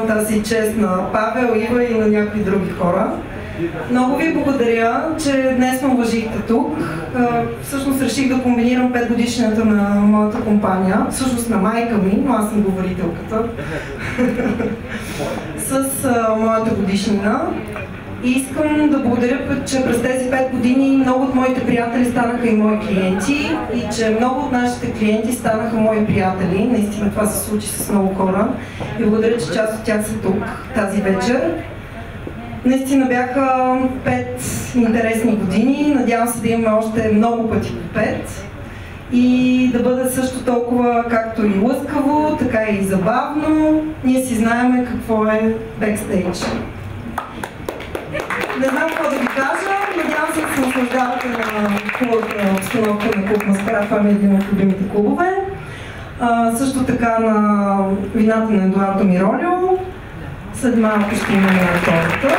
давам тази чест на Павел, Ива и на някои други хора. Много ви благодаря, че днес ме уважихте тук. Всъщност реших да комбинирам 5 годишната на моята компания, всъщност на майка ми, но аз съм говорителката, с моята годишнина. И искам да благодаря, че през тези 5 години много от моите приятели станаха и мои клиенти и че много от нашите клиенти станаха мои приятели. Наистина това се случи с много хора. И благодаря, че част от тях са тук тази вечер. Наистина бяха 5 интересни години. Надявам се да имаме още много пъти по 5. И да бъде също толкова както и лъскаво, така и забавно. Ние си знаеме какво е бекстейдж. Не знам какво да ви кажа, надявам се да се наслаждавате на хубавата обстановка на Клуб Маскара, това ми е един от любимите клубове. Също така на вината на Едуардо Миролио. След малко ще имаме на торта.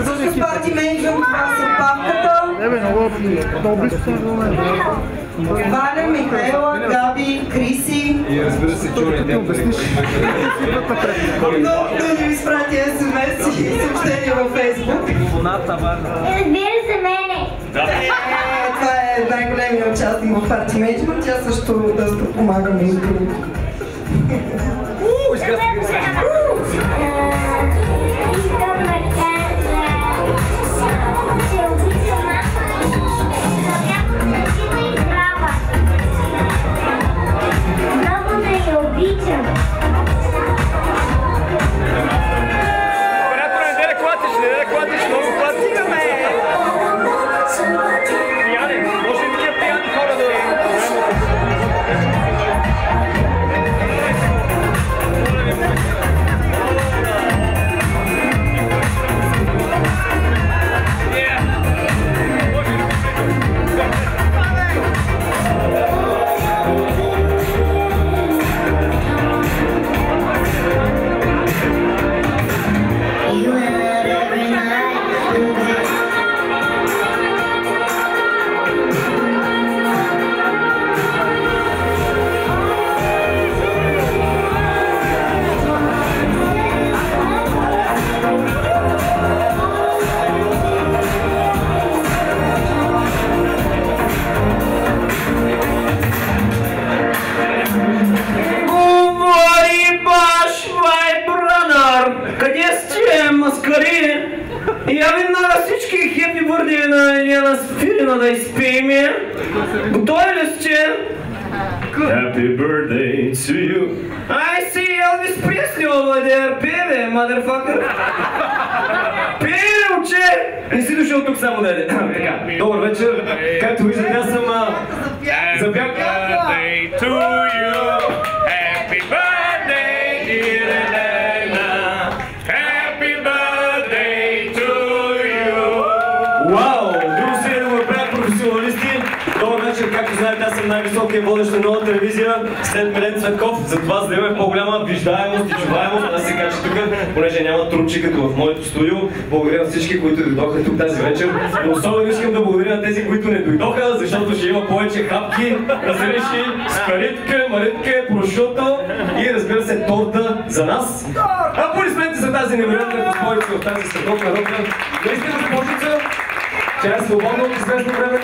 С парти менеджер, това са папката. Валя, Михайла, Габи, Криси. И разбира се, Чури, не обясниш. Да ни изпрати СМС и съобщения във Фейсбук. Разбира се, мене. Това е най-големият участник в Party Management. Тя също доста помага ми и другото. Искам да кажа, че обичам майка ми за бяхме красива и здрава. Много да я обичам. Оператора, не да клатиш, много клатиш. Пияне, може ли такива пияни хора да... Да изпеем. Готови ли сте? Happy birthday to you. I see Elvis Presley over there. Певе, motherfucker. Певе, уче! Не си дошъл тук само да е. Така, добър вечер. Както виждате, аз съм запяк. Happy birthday to you. Happy birthday, dear Elena. Happy birthday to you. Вау! Добър вечер, както знаете, аз съм най-високия водещ на нова телевизия след Милен Цветков, затова за да имаме по-голяма виждаемост и чуваемост, аз се кача тук, понеже няма трупчи като в моето студио. Благодаря на всички, които дойдоха тук тази вечер, но особено искам да благодаря на тези, които не дойдоха, защото ще има повече хапки, разреши, скаритка, маритка, прошуто и разбира се торта за нас. Аплодисменти за тази невероятна госпожица в тази световна рока. Наистина госпожица, тя е свободна от известно време.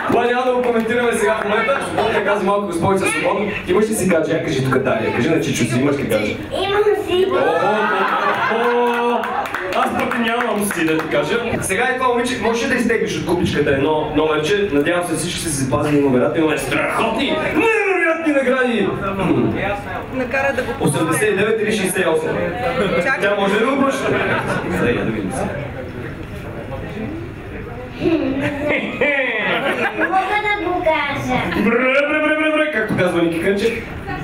Това няма да го коментираме сега в момента. Да казвам малко госпожица свободно. Имаш ли си гадже? Я кажи тук Дария. Кажи на Чичо си, имаш ли гадже? Имам си. Аз пък нямам си да ти кажа. Сега е това момиче, можеш да изтеглиш от купичката едно номерче. Надявам се всички са се запазили номерата. Имаме страхотни, невероятни награди. Накара да го 89 или 68. Тя може да го обръща. Сега да видим сега. Мога да го кажа. Бре, както казва Ники Кънчев.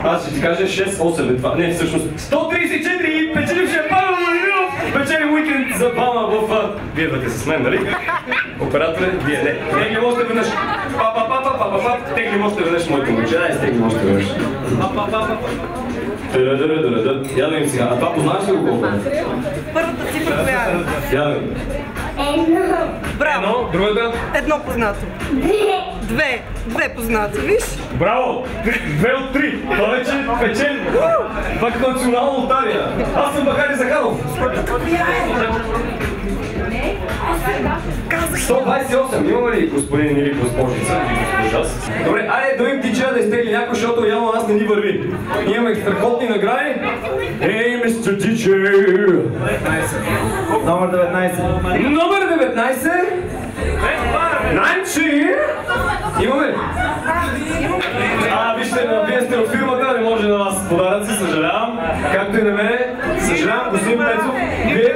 Аз ще ти кажа 6-8 е това. Не, всъщност 134 и печелившия Павел Владимиров печели уикенд за Бама в... Вие идвате с мен, нали? Операторе, вие не. Тегли още веднъж. Тегли още веднъж моето момиче. Дай, стегли още веднъж. Я да им сега. А това познаваш ли го колко? Първата цифра коя е? Я да им. Браво. Едно, другата. Едно познато. Две познати, виж? Браво! 2 от 3. Това вече печели. Пак национална лотария. Аз съм Бахари Захаров. 128. Имаме ли господин или госпожица? Добре, айде да им тича да изтегли някой, защото явно нас не ни върви. Имаме страхотни награди. Ей, мистер диджей! Номер 19. Номер 19. Найнчи! Имаме ли? Вижте, вие сте от фирмата, не може на вас подаръци, съжалявам. Както и на мене, съжалявам, господин Пецов, вие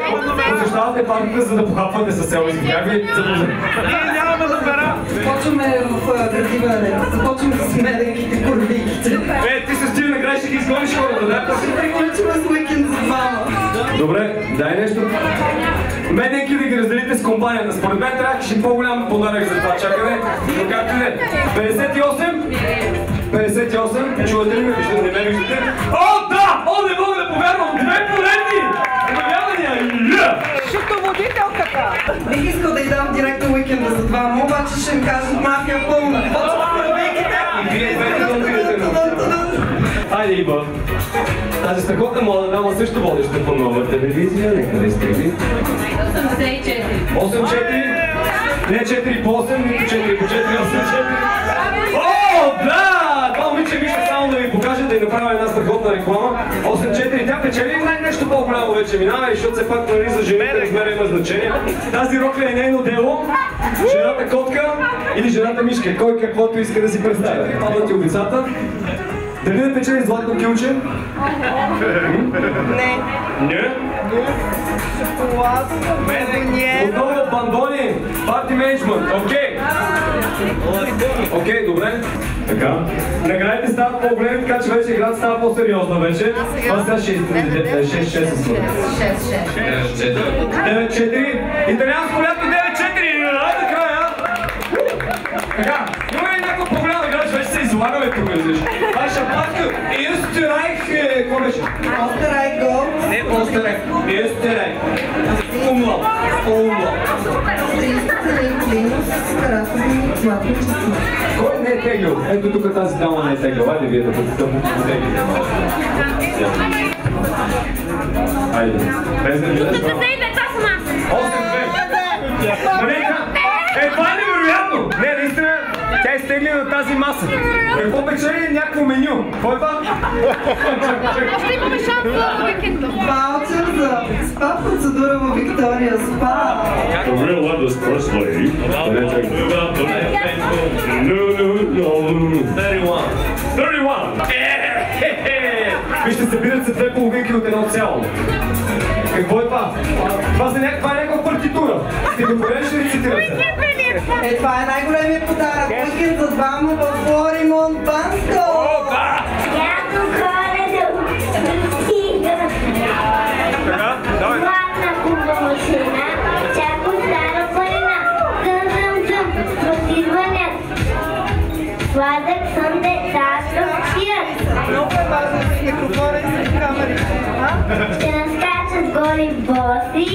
посещавате парката, за да похапвате със селски. Как ви запознат? Ние нямаме номера. Започваме в градива арена. Започваме с меденките, курвийките. Ти с тия накрая ще ги изгониш хората, да? Приключваме с уикенд за двама. Добре, дай нещо. Меденки да ги разделите с компанията. Според мен трябваше по-голям подарък за това чакане. Но както не. 58. Чувате ли ме? Виждате, не ме виждате? О, да! О, не мога да повярвам! 2 поредни! Обявявания! Счетоводителката! Бих искал да й дам директно уикенда за двама, обаче ще им кажат мафия пълна. И вие двете да отидете на Айде, Иба. Тази страхотна млада дама също водеща по нова телевизия. Нека да изтегли. 8-4. Не 4 по 8, нито 4 по 4, 8-4. О, да! Това момиче вижте само да ви покажа, да й направя една страхотна реклама. 8-4, тя печели нещо по-голямо вече минава, защото все пак нали за жените размера има значение. Тази рокля е нейно дело. Жената котка или жената мишка, кой каквото иска да си представя. Падат ти обицата. Дали да печели златно килче? Не. Не? Шоколадово не. Отново бандони, парти менеджмент, окей. Окей, добре. Така. Наградите стават по-големи, така че вече играта става по-сериозна вече. Това сега 6-6 се свърши. 9-4. Италианско лято 9-4. Айде края. Така. Има ли някаква по-голяма игра, че вече се излагаме тук, виждаш? Това е шампанска. Истерайх, какво беше? Остерайк гол. Не, Остерайх. Истерайх. Умло. Кой не е теглил? Ето тук тази дама не е теглил. Айде вие да потеглите. Айде. Без да гледаш. 8-2. Това е невероятно! Не, наистина, тя е изтегли на тази маса. Какво печели? Някакво меню. Какво е това? Още имаме шанс за уикенда. Ваучер за спа процедура във Виктория Спа. The real one was first lady. 31. Вижте, събират се 2 половинки от едно цяло. Какво е това? Това е някаква партитура. Стихотворение ще рецитирате. Това е най-големият подарък. Уикенд за двама в Флоримон Банско. О, да! Яко Коледа стига. Златна купа машина, чако стара парина. Зъм, противанят. Сладък съм децата спират. Много е важно с микрофона и с камерите. Ще наскачат голи боси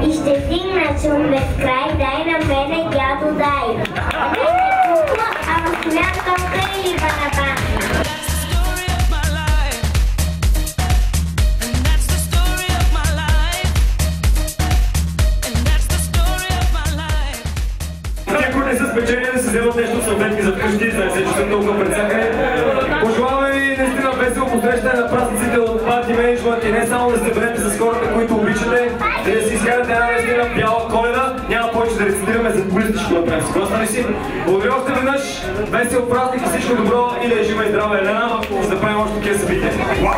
и ще стигнат шум без край. Дай на мене, дядо, дай. Вижте кукла, ама стоя топка или барабан. Ако не са спечели да се вземат нещо съветки за вкъщи, да не се чувствам толкова прецакани. Пожелаваме ви наистина весело посрещане на празниците от парти менеджмент и не само да се съберете с хората, които обичате, да си изкарате една наистина бяла Коледа. Няма повече да рецитираме, за колите ще го направим. Съгласна ли си? Благодаря още веднъж, весел празник и всичко добро и да живе и здрава Елена, за да правим още такива събития. Вау!